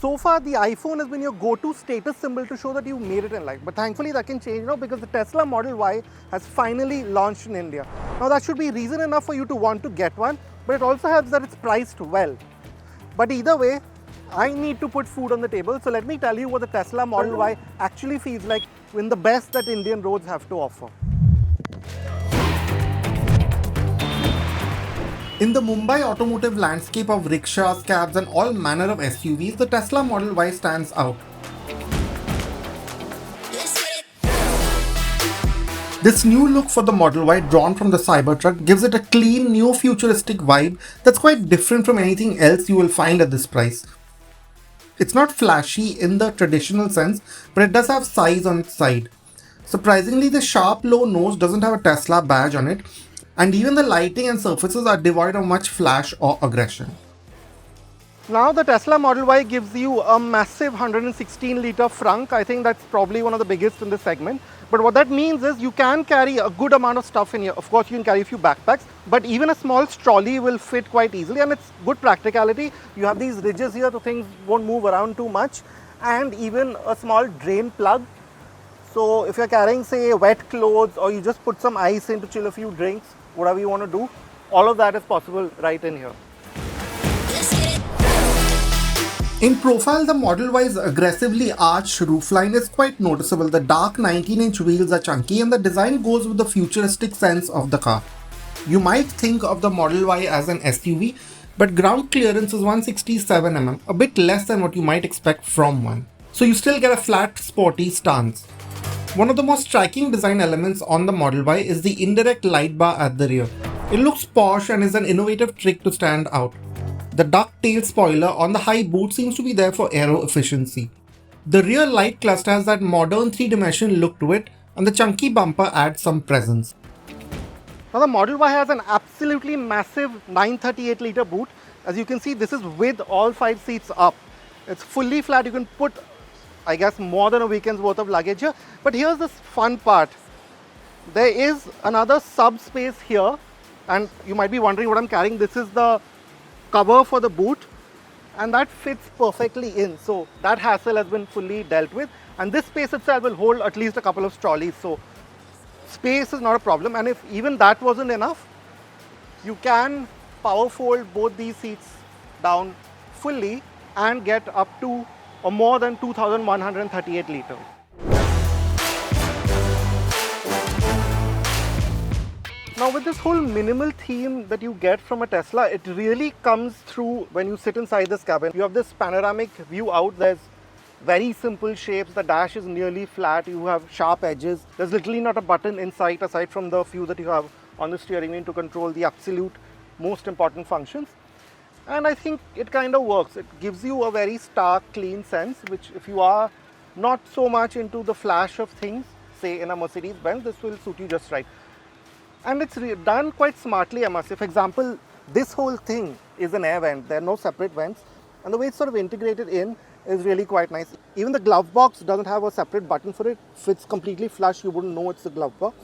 So far, the iPhone has been your go-to status symbol to show that you made it in life. But thankfully, that can change now because the Tesla Model Y has finally launched in India. Now, that should be reason enough for you to want to get one, but it also helps that it's priced well. But either way, I need to put food on the table. So let me tell you what the Tesla Model Y actually feels like in the best that Indian roads have to offer. In the Mumbai automotive landscape of rickshaws, cabs and all manner of SUVs, the Tesla Model Y stands out. This new look for the Model Y, drawn from the Cybertruck, gives it a clean, neo-futuristic vibe that's quite different from anything else you will find at this price. It's not flashy in the traditional sense, but it does have size on its side. Surprisingly, the sharp low nose doesn't have a Tesla badge on it, and even the lighting and surfaces are devoid of much flash or aggression. Now the Tesla Model Y gives you a massive 116-litre frunk. I think that's probably one of the biggest in this segment. But what that means is you can carry a good amount of stuff in here. Of course, you can carry a few backpacks, but even a small trolley will fit quite easily, and it's good practicality. You have these ridges here so things won't move around too much, and even a small drain plug. So if you're carrying, say, wet clothes, or you just put some ice in to chill a few drinks, whatever you want to do, all of that is possible right in here. In profile, the Model Y's aggressively arched roofline is quite noticeable. The dark 19-inch wheels are chunky and the design goes with the futuristic sense of the car. You might think of the Model Y as an SUV, but ground clearance is 167 mm, a bit less than what you might expect from one. So you still get a flat, sporty stance. One of the most striking design elements on the Model Y is the indirect light bar at the rear. It looks posh and is an innovative trick to stand out. The duck-tail spoiler on the high boot seems to be there for aero efficiency. The rear light cluster has that modern 3-dimensional look to it, and the chunky bumper adds some presence. Now the Model Y has an absolutely massive 938-litre boot. As you can see, this is with all 5 seats up. It's fully flat. You can put, I guess, more than a weekend's worth of luggage here. But here's this fun part. There is another sub-space here, and you might be wondering what I'm carrying. This is the cover for the boot, and that fits perfectly in. So that hassle has been fully dealt with, and this space itself will hold at least a couple of trolleys. So space is not a problem, and if even that wasn't enough, you can power fold both these seats down fully and get up to or more than 2,138 litres. Now with this whole minimal theme that you get from a Tesla, it really comes through when you sit inside this cabin. You have this panoramic view out. There's very simple shapes. The dash is nearly flat. You have sharp edges. There's literally not a button in sight aside from the few that you have on the steering wheel to control the absolute most important functions. And I think it kind of works. It gives you a very stark, clean sense, which if you are not so much into the flash of things, say in a Mercedes-Benz, this will suit you just right. And it's done quite smartly, I must say. For example, this whole thing is an air vent. There are no separate vents. And the way it's sort of integrated in is really quite nice. Even the glove box doesn't have a separate button for it. Fits completely flush. You wouldn't know it's a glove box.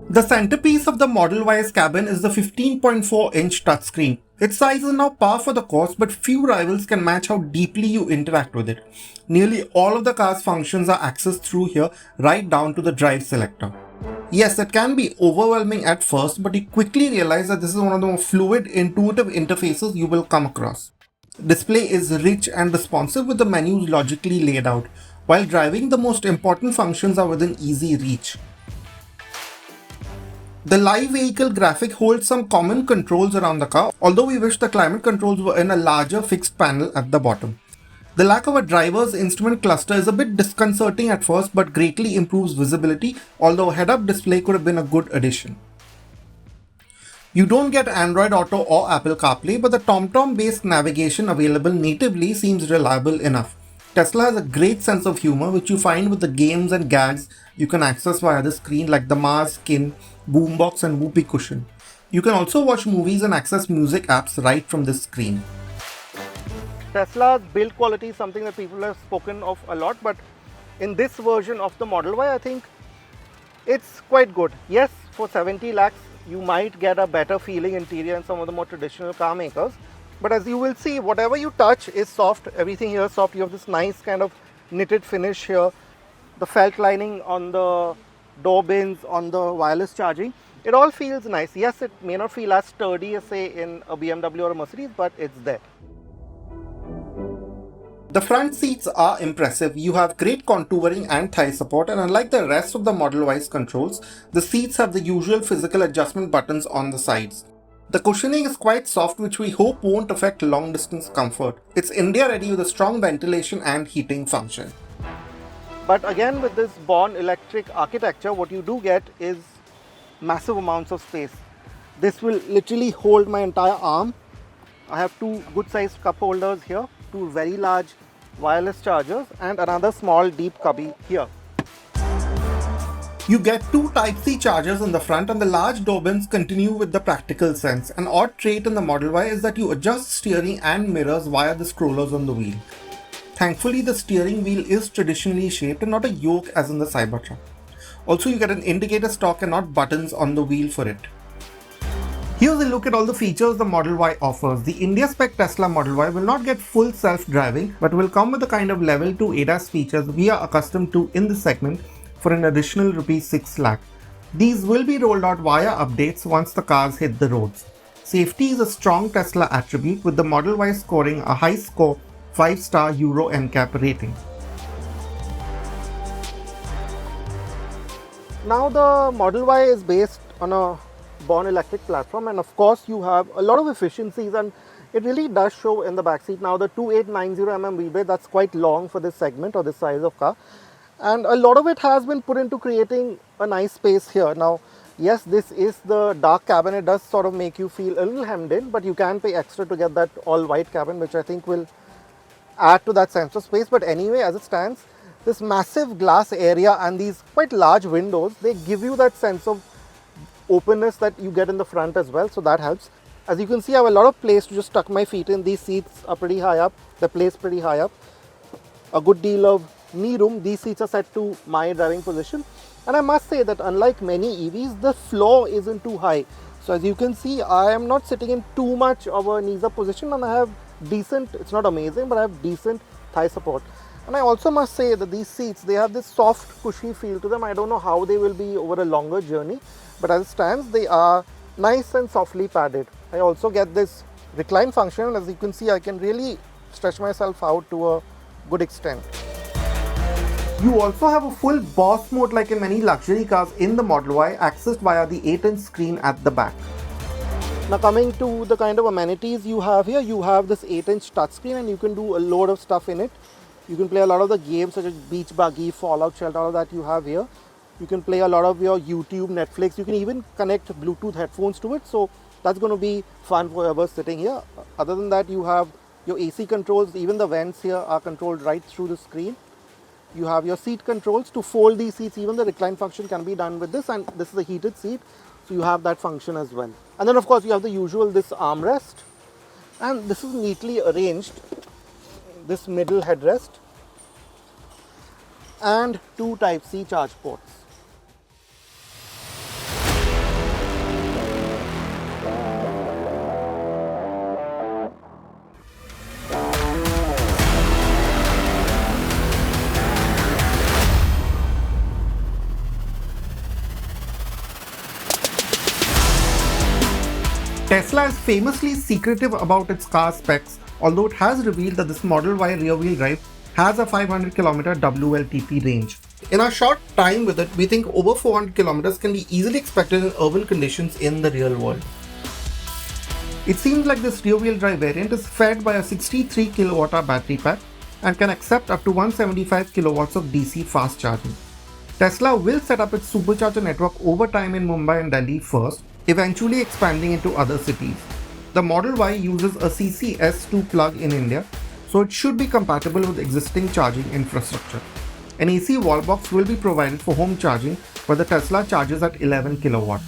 The centerpiece of the Model Y's cabin is the 15.4-inch touchscreen. Its size is now par for the course, but few rivals can match how deeply you interact with it. Nearly all of the car's functions are accessed through here, right down to the drive selector. Yes, it can be overwhelming at first, but you quickly realize that this is one of the more fluid, intuitive interfaces you will come across. Display is rich and responsive with the menus logically laid out. While driving, the most important functions are within easy reach. The live vehicle graphic holds some common controls around the car, although we wish the climate controls were in a larger fixed panel at the bottom. The lack of a driver's instrument cluster is a bit disconcerting at first, but greatly improves visibility, although a head-up display could have been a good addition. You don't get Android Auto or Apple CarPlay, but the TomTom-based navigation available natively seems reliable enough. Tesla has a great sense of humor, which you find with the games and gags you can access via the screen, like the Mars Skin, Boombox and Whoopee Cushion. You can also watch movies and access music apps right from this screen. Tesla's build quality is something that people have spoken of a lot, but in this version of the Model Y, I think it's quite good. Yes, for 70 lakhs, you might get a better feeling interior in some of the more traditional car makers, But as you will see, whatever you touch is soft. Everything here is soft. You have this nice kind of knitted finish here. The felt lining on the door bins, on the wireless charging. It all feels nice. Yes, it may not feel as sturdy as say in a BMW or a Mercedes, but it's there. The front seats are impressive. You have great contouring and thigh support, and unlike the rest of the Model Y's controls, the seats have the usual physical adjustment buttons on the sides. The cushioning is quite soft, which we hope won't affect long distance comfort. It's India ready with a strong ventilation and heating function. But again, with this born electric architecture, what you do get is massive amounts of space. This will literally hold my entire arm. I have two good sized cup holders here, two very large wireless chargers, and another small deep cubby here. You get two Type-C chargers in the front, and the large door bins continue with the practical sense. An odd trait in the Model Y is that you adjust steering and mirrors via the scrollers on the wheel. Thankfully, the steering wheel is traditionally shaped and not a yoke as in the Cybertruck. Also, you get an indicator stalk and not buttons on the wheel for it. Here's a look at all the features the Model Y offers. The India-spec Tesla Model Y will not get full self-driving, but will come with the kind of level 2 ADAS features we are accustomed to in this segment for an additional Rs 6 lakh. These will be rolled out via updates once the cars hit the roads. Safety is a strong Tesla attribute, with the Model Y scoring a high score 5-star Euro NCAP rating. Now the Model Y is based on a born electric platform, and of course you have a lot of efficiencies, and it really does show in the backseat. Now the 2890mm wheelbase, that's quite long for this segment or this size of car, and a lot of it has been put into creating a nice space here. Now yes, this is the dark cabin. It does sort of make you feel a little hemmed in, but you can pay extra to get that all white cabin, which I think will add to that sense of space. But anyway, as it stands, this massive glass area and these quite large windows, they give you that sense of openness that you get in the front as well, so that helps. As you can see, I have a lot of place to just tuck my feet in. These seats are pretty high up, they're placed pretty high up. A good deal of knee room. These seats are set to my driving position, and I must say that unlike many EVs, the floor isn't too high. So as you can see, I am not sitting in too much of a knees up position, and I have decent, it's not amazing, but I have decent thigh support. And I also must say that these seats, they have this soft, cushy feel to them. I don't know how they will be over a longer journey, but as it stands, they are nice and softly padded. I also get this recline function, and as you can see, I can really stretch myself out to a good extent. You also have a full boss mode like in many luxury cars in the Model Y, accessed via the 8-inch screen at the back. Now coming to the kind of amenities you have here, you have this 8-inch touchscreen, and you can do a load of stuff in it. You can play a lot of the games such as Beach Buggy, Fallout Shelter, all of that you have here. You can play a lot of your YouTube, Netflix. You can even connect Bluetooth headphones to it, so that's going to be fun for whoever's sitting here. Other than that, you have your AC controls. Even the vents here are controlled right through the screen. You have your seat controls. To fold these seats, even the recline function can be done with this, and this is a heated seat, so you have that function as well. And then of course you have the usual, this armrest, and this is neatly arranged, this middle headrest, and two Type-C charge ports. Tesla is famously secretive about its car specs, although it has revealed that this Model Y rear-wheel drive has a 500 km WLTP range. In our short time with it, we think over 400 km can be easily expected in urban conditions in the real world. It seems like this rear-wheel drive variant is fed by a 63 kWh battery pack and can accept up to 175 kilowatts of DC fast charging. Tesla will set up its supercharger network over time in Mumbai and Delhi first, eventually expanding into other cities. The Model Y uses a CCS2 plug in India, so it should be compatible with existing charging infrastructure. An AC wall box will be provided for home charging, but the Tesla charges at 11 kW.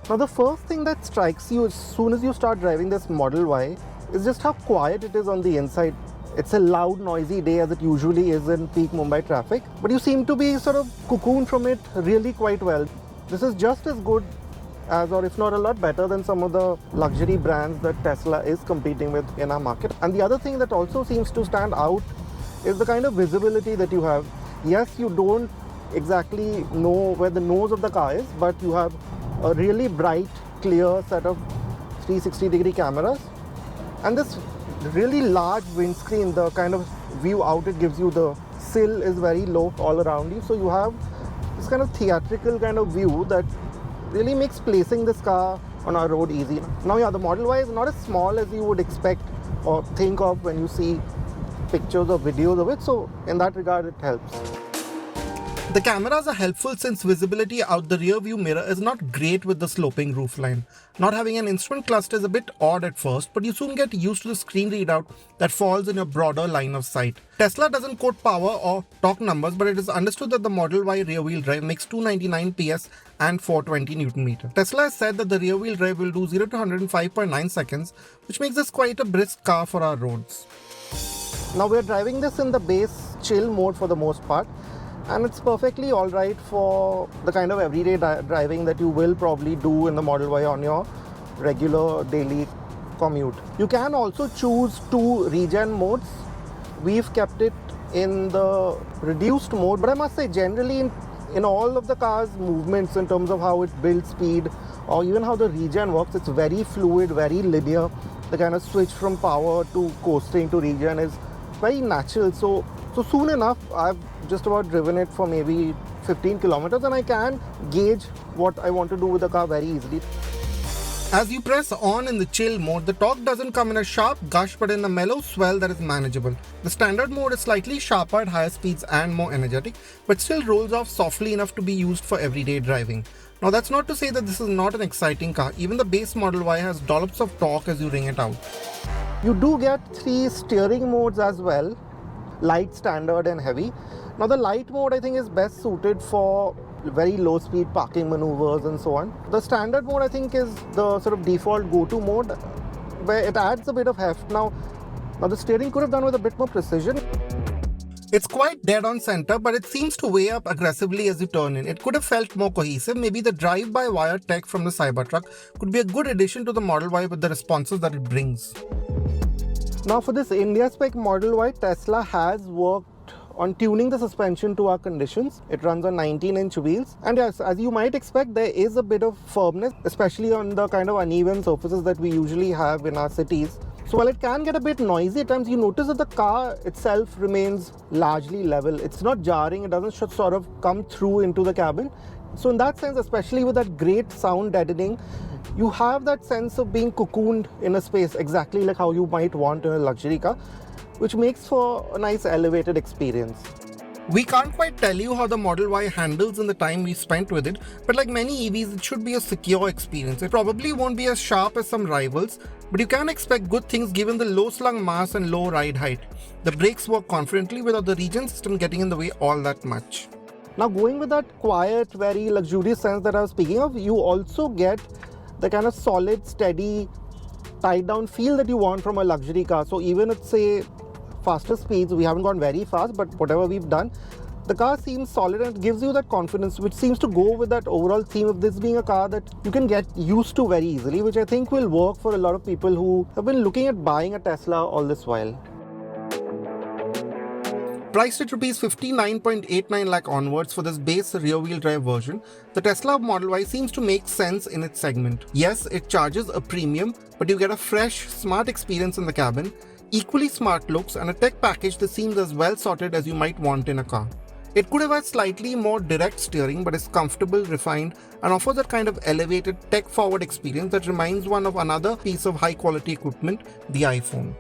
Now the first thing that strikes you as soon as you start driving this Model Y is just how quiet it is on the inside. It's a loud, noisy day as it usually is in peak Mumbai traffic, but you seem to be sort of cocooned from it really quite well. This is just as good as, or if not a lot better than, some of the luxury brands that Tesla is competing with in our market. And the other thing that also seems to stand out is the kind of visibility that you have. Yes, you don't exactly know where the nose of the car is, but you have a really bright, clear set of 360-degree cameras. And this really large windscreen, the kind of view out it gives you, the sill is very low all around you. So you have this kind of theatrical kind of view that really makes placing this car on our road easy. Now, yeah, the Model Y is not as small as you would expect or think of when you see pictures or videos of it. So in that regard, it helps. The cameras are helpful since visibility out the rear view mirror is not great with the sloping roofline. Not having an instrument cluster is a bit odd at first, but you soon get used to the screen readout that falls in your broader line of sight. Tesla doesn't quote power or talk numbers, but it is understood that the Model Y rear-wheel drive makes 299 PS and 420 Nm. Tesla has said that the rear-wheel drive will do 0 to 100 in 5.9 seconds, which makes this quite a brisk car for our roads. Now we're driving this in the base chill mode for the most part. And it's perfectly alright for the kind of everyday driving that you will probably do in the Model Y on your regular daily commute. You can also choose 2 regen modes. We've kept it in the reduced mode, but I must say generally in all of the car's movements, in terms of how it builds speed or even how the regen works, it's very fluid, very linear. The kind of switch from power to coasting to regen is very natural. So soon enough, I've just about driven it for maybe 15 kilometers and I can gauge what I want to do with the car very easily. As you press on in the chill mode, the torque doesn't come in a sharp gush but in a mellow swell that is manageable. The standard mode is slightly sharper at higher speeds and more energetic, but still rolls off softly enough to be used for everyday driving. Now that's not to say that this is not an exciting car. Even the base Model Y has dollops of torque as you ring it out. You do get 3 steering modes as well. Light, standard and heavy. Now the light mode I think is best suited for very low speed parking maneuvers and so on. The standard mode I think is the sort of default go-to mode where it adds a bit of heft. Now the steering could have done with a bit more precision. It's quite dead on center, but it seems to weigh up aggressively as you turn in. It could have felt more cohesive. Maybe the drive-by-wire tech from the Cybertruck could be a good addition to the Model Y with the responses that it brings. Now for this India-spec Model Y, Tesla has worked on tuning the suspension to our conditions. It runs on 19-inch wheels. And yes, as you might expect, there is a bit of firmness, especially on the kind of uneven surfaces that we usually have in our cities. So while it can get a bit noisy at times, you notice that the car itself remains largely level. It's not jarring, it doesn't sort of come through into the cabin. So in that sense, especially with that great sound deadening, you have that sense of being cocooned in a space exactly like how you might want in a luxury car, which makes for a nice elevated experience. We can't quite tell you how the Model Y handles in the time we spent with it, but like many EVs, it should be a secure experience. It probably won't be as sharp as some rivals, but you can expect good things given the low slung mass and low ride height. The brakes work confidently without the regen system getting in the way all that much. Now going with that quiet, very luxurious sense that I was speaking of, you also get the kind of solid, steady, tied down feel that you want from a luxury car. So even at say faster speeds, we haven't gone very fast, but whatever we've done, the car seems solid and it gives you that confidence, which seems to go with that overall theme of this being a car that you can get used to very easily, which I think will work for a lot of people who have been looking at buying a Tesla all this while. Priced at Rs 59.89 lakh onwards for this base rear-wheel drive version, the Tesla Model Y seems to make sense in its segment. Yes, it charges a premium, but you get a fresh, smart experience in the cabin, equally smart looks, and a tech package that seems as well sorted as you might want in a car. It could have had slightly more direct steering, but is comfortable, refined, and offers that kind of elevated, tech-forward experience that reminds one of another piece of high-quality equipment, the iPhone.